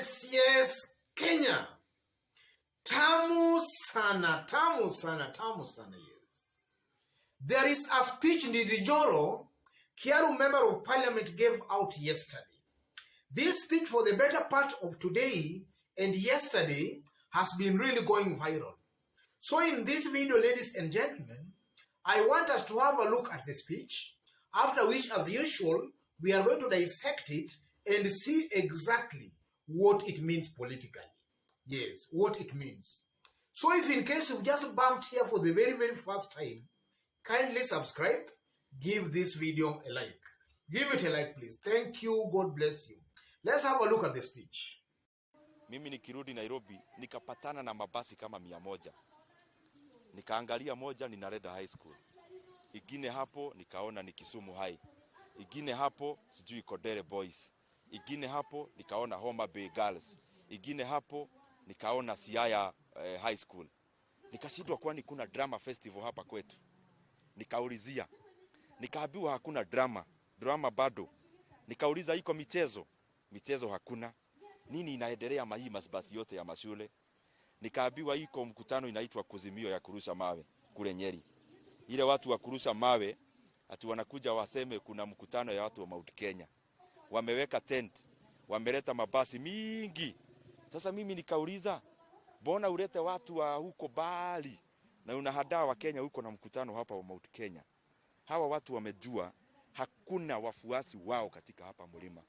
Yes, Kenya. Tamu sana, tamu sana, tamu sana, yes. There is a speech Ndindi Nyoro, Kiaru Member of Parliament, gave out yesterday. This speech for the better part of today and yesterday has been really going viral. So in this video, ladies and gentlemen, I want us to have a look at the speech, after which, as usual, we are going to dissect it and see exactly what it means politically. Yes, what it means. So if in case you've just bumped here for the very, very first time, kindly subscribe, give this video a like. Give it a like, please. Thank you. God bless you. Let's have a look at the speech. Mimi nikirudi Nairobi, nikapatana na mabasi kama 100. Nikaangalia moja ni Nareda High School. Igine hapo nikaona ni Kisumu High. Igine hapo sijui Kodere Boys. Igine hapo nikaona Homa Bay Girls. Igine hapo nikaona Siaya High School. Nikashindwa kwani kuna drama festival hapa kwetu. Nikaulizia. Nikaambiwa hakuna drama bado. Nikauliza iko michezo hakuna. Nini inaendelea hii basi yote ya mashule? Nikaambiwa iko mkutano inaitwa Kuzimio ya kurusha mawe kule Nyeri. Ile watu wa kurusha mawe ati wanakuja waseme kuna mkutano ya watu wa Mount Kenya. Wameweka tent, wameleta mabasi mingi. Sasa mimi nikauliza, mbona ulete watu wa huko Bali na unahadaa wa Kenya huko na mkutano hapa wa Mount Kenya? Hawa watu wamejua hakuna wafuasi wao katika hapa mlima.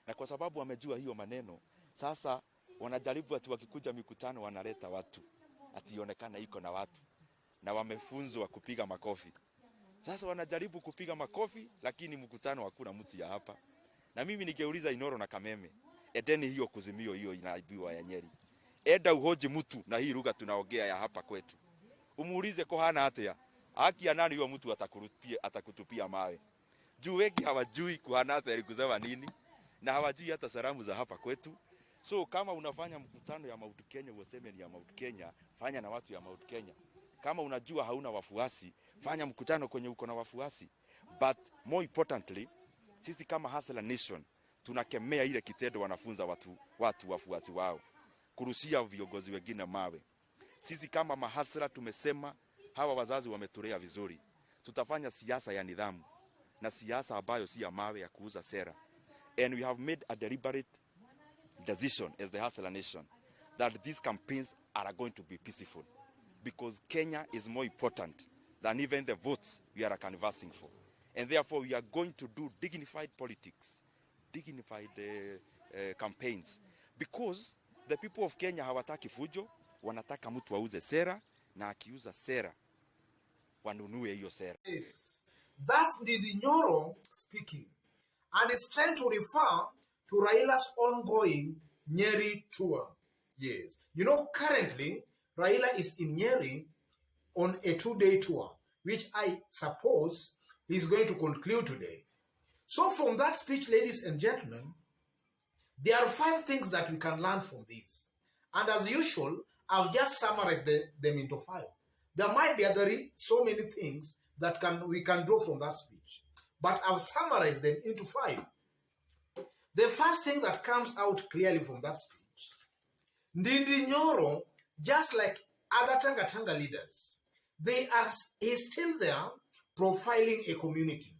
Na kwa sababu wamejua hiyo maneno, sasa wanajaribu ati wakikuja mikutano wanaleta watu. Ationekana iko na watu. Na wamefunzwa kupiga makofi. Sasa wanajaribu kupiga makofi, lakini mkutano hakuna mtu ya hapa. Na mimi ningeuliza Inoro na Kameme, edeni hiyo Kuzimio hiyo inaibiwa ya Nyeri. Eda uhoji mtu na hii lugha tunaongea ya hapa kwetu. Umuulize ko hana hatia. Haki ya nani huyo mtu atakutupia mawe. Juu wengi hawajui kuhana hatia kusema nini na hawajui hata salamu za hapa kwetu. So kama unafanya mkutano ya Mount Kenya useme ni ya Mount Kenya, fanya na watu ya Mount Kenya. Kama unajua hauna wafuasi, fanya mkutano kwenye uko na wafuasi. But more importantly, sisi kama Hustler Nation tunakemea ile kitendo wanafunza watu wafuasi wao kurushia viongozi wengine mawe. Sisi kama mahasla tumesema hawa wazazi wametulea vizuri. Tutafanya siasa ya nidhamu na siasa ambayo si ya mawe ya kuuza sera. And we have made a deliberate decision as the Hustler Nation that these campaigns are going to be peaceful, because Kenya is more important than even the votes we are canvassing for. And therefore we are going to do dignified politics, dignified campaigns, because the people of Kenya hawataki fujo, wanataka mtu auze sera, na akiuza sera wanunue hiyo sera. That's Ndindi Nyoro speaking, and it's trying to refer to Raila's ongoing Nyeri tour. Yes, you know, currently Raila is in Nyeri on a 2-day tour, which I suppose he's going to conclude today. So from that speech, ladies and gentlemen, there are 5 things that we can learn from this. And as usual, I've just summarized them into 5. There might be so many things that we can draw from that speech, but I've summarized them into 5. The first thing that comes out clearly from that speech, Ndindi Nyoro, just like other Tangatanga leaders, he's still there profiling a community.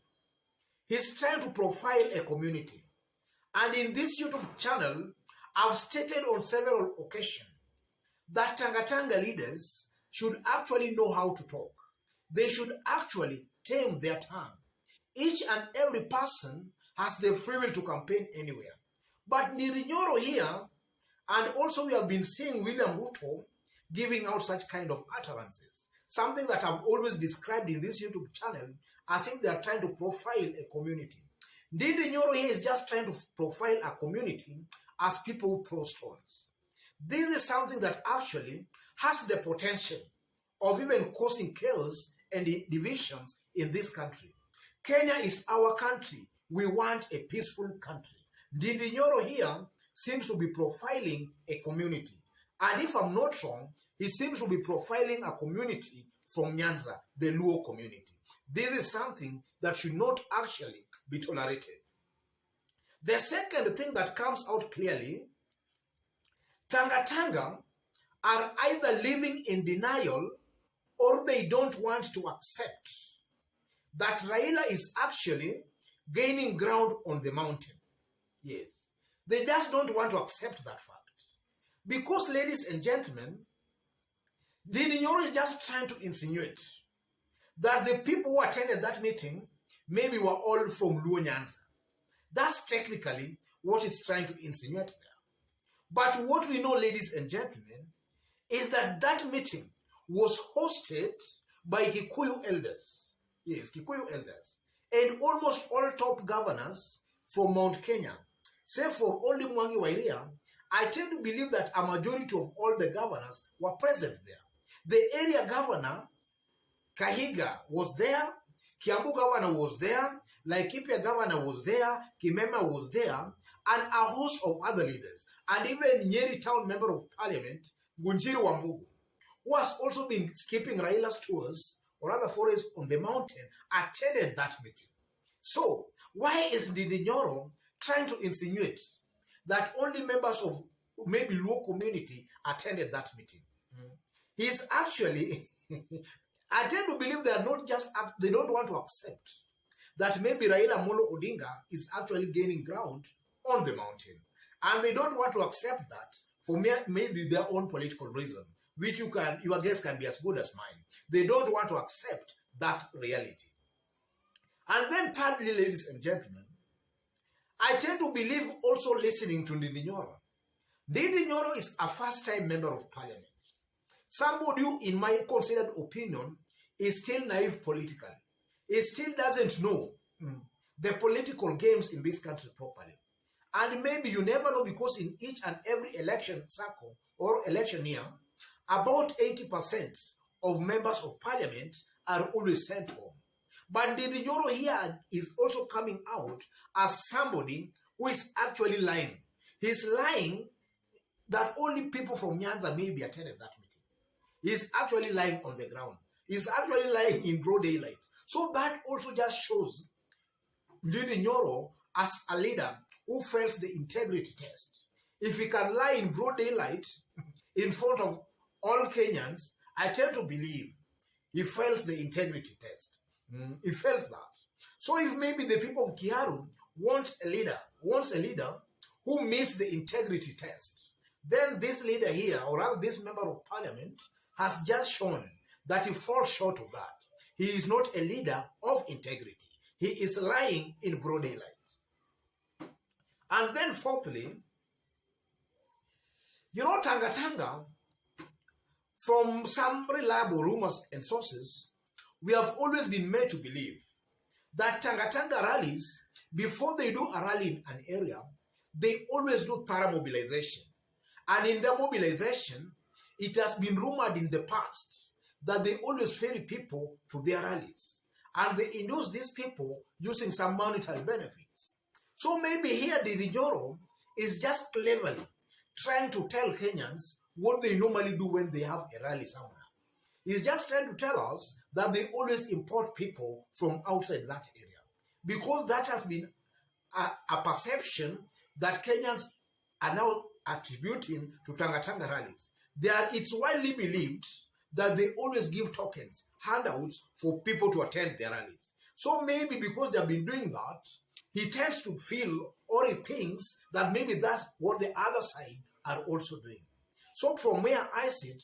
He's trying to profile a community. And in this YouTube channel, I've stated on several occasions that Tangatanga leaders should actually know how to talk. They should actually tame their tongue. Each and every person has the free will to campaign anywhere. But Ndindi Nyoro here, and also we have been seeing William Ruto giving out such kind of utterances. Something that I've always described in this YouTube channel as if they are trying to profile a community. Ndindi Nyoro here is just trying to profile a community as people who throw stones. This is something that actually has the potential of even causing chaos and divisions in this country. Kenya is our country. We want a peaceful country. Ndindi Nyoro here seems to be profiling a community. And if I'm not wrong, he seems to be profiling a community from Nyanza, the Luo community. This is something that should not actually be tolerated. The second thing that comes out clearly Tangatanga are either living in denial or they don't want to accept that Raila is actually gaining ground on the mountain. Yes. They just don't want to accept that fact. Because, ladies and gentlemen, Ndindi Nyoro is just trying to insinuate that the people who attended that meeting maybe were all from Luo Nyanza. That's technically what he's trying to insinuate there. But what we know, ladies and gentlemen, is that that meeting was hosted by Kikuyu elders. Yes, Kikuyu elders. And almost all top governors from Mount Kenya, save for only Mwangi Wairia, I tend to believe that a majority of all the governors were present there. The area governor, Kahiga, was there. Kiambu governor was there. Laikipia governor was there. Kimema was there. And a host of other leaders. And even Nyeri town member of parliament, Ngunjiri Wambugu, who has also been skipping Raila's tours or other forays on the mountain, attended that meeting. So, why is Ndindi Nyoro trying to insinuate that only members of maybe Luo community attended that meeting? He's actually, I tend to believe they are not just, they don't want to accept that maybe Raila Molo Odinga is actually gaining ground on the mountain. And they don't want to accept that for maybe their own political reason, which your guess can be as good as mine. They don't want to accept that reality. And then thirdly, ladies and gentlemen, I tend to believe also listening to Ndindi Nyoro. Ndindi Nyoro is a first-time member of parliament. Somebody who, in my considered opinion, is still naive politically. He still doesn't know the political games in this country properly. And maybe you never know, because in each and every election circle or election year, about 80% of members of parliament are always sent home. But Ndindi Nyoro here is also coming out as somebody who is actually lying. He's lying that only people from Nyanza maybe attended that meeting. He's actually lying on the ground. He's actually lying in broad daylight. So that also just shows Ndindi Nyoro as a leader who fails the integrity test. If he can lie in broad daylight in front of all Kenyans, I tend to believe he fails the integrity test. He fails that. So if maybe the people of Kiaru wants a leader who meets the integrity test, then this leader here, or rather this member of parliament, has just shown that he falls short of that. He is not a leader of integrity. He is lying in broad daylight. And then fourthly, Tangatanga, from some reliable rumors and sources, we have always been made to believe that Tangatanga rallies, before they do a rally in an area, they always do thorough mobilization. And in their mobilization, it has been rumored in the past that they always ferry people to their rallies. And they induce these people using some monetary benefits. So maybe here Ndindi Nyoro is just cleverly trying to tell Kenyans what they normally do when they have a rally somewhere. He's just trying to tell us that they always import people from outside that area. Because that has been a perception that Kenyans are now attributing to Tangatanga rallies. It's widely believed that they always give tokens, handouts for people to attend their rallies. So maybe because they have been doing that, he tends to feel or he thinks that maybe that's what the other side are also doing. So from where I sit,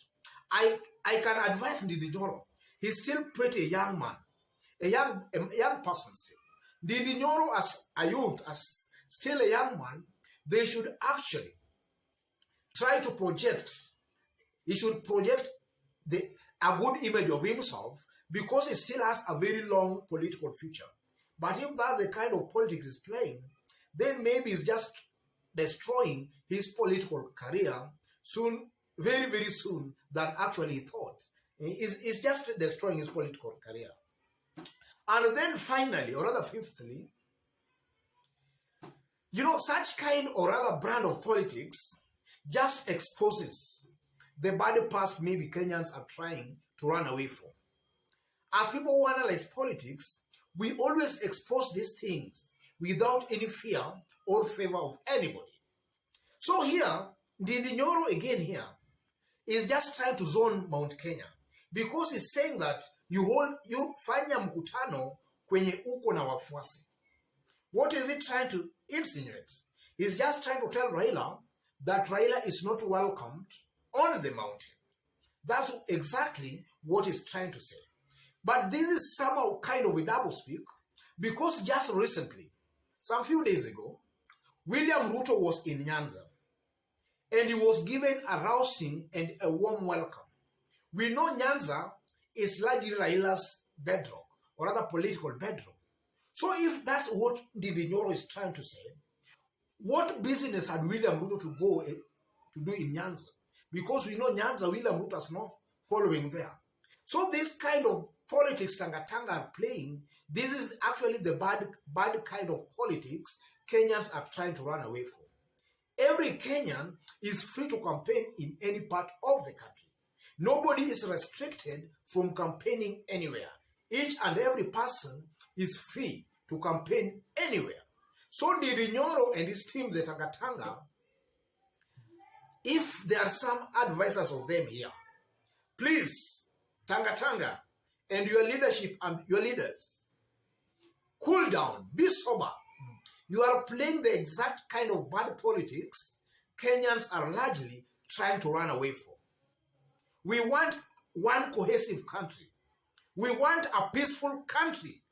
I can advise Ndindi Nyoro. He's still pretty young man, a young person still. Ndindi Nyoro as a youth, as still a young man, they should actually try to project. He should project a good image of himself, because he still has a very long political future. But if that's the kind of politics he's playing, then maybe he's just destroying his political career soon, very, very soon than actually he thought. He's just destroying his political career. And then finally, or rather fifthly, such kind or rather brand of politics just exposes the bad past maybe Kenyans are trying to run away from. As people who analyze politics, we always expose these things without any fear or favor of anybody. So here, Ndindi Nyoro again here is just trying to zone Mount Kenya because he's saying that you fanya mkutano kwenye uko na wafuasi. What is he trying to insinuate? He's just trying to tell Raila that Raila is not welcomed on the mountain. That's exactly what he's trying to say. But this is somehow kind of a doublespeak because just recently, some few days ago, William Ruto was in Nyanza and he was given a rousing and a warm welcome. We know Nyanza is largely Raila's bedrock, or rather political bedrock. So if that's what Ndindi Nyoro is trying to say, what business had William Ruto to go to do in Nyanza? Because we know Nyanza, William Ruto is not following there. So this kind of politics Tangatanga are playing, this is actually the bad kind of politics Kenyans are trying to run away from. Every Kenyan is free to campaign in any part of the country. Nobody is restricted from campaigning anywhere. Each and every person is free to campaign anywhere. So Ndindi Nyoro and his team, the Tangatanga, if there are some advisors of them here, please, Tangatanga and your leadership and your leaders, cool down, be sober. You are playing the exact kind of bad politics Kenyans are largely trying to run away from. We want one cohesive country. We want a peaceful country.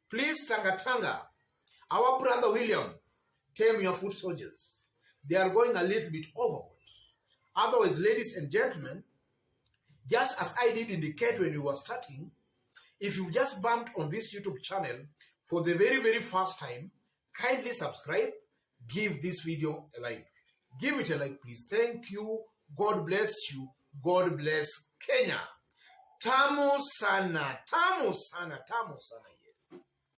Please, Tangatanga, our brother William, tame your foot soldiers. They are going a little bit overboard. Otherwise, ladies and gentlemen, just as I did indicate when we were starting, if you've just bumped on this YouTube channel for the very, very first time, kindly subscribe, give this video a like. Give it a like, please. Thank you. God bless you. God bless Kenya. Tamu sana, tamu sana, tamu sana.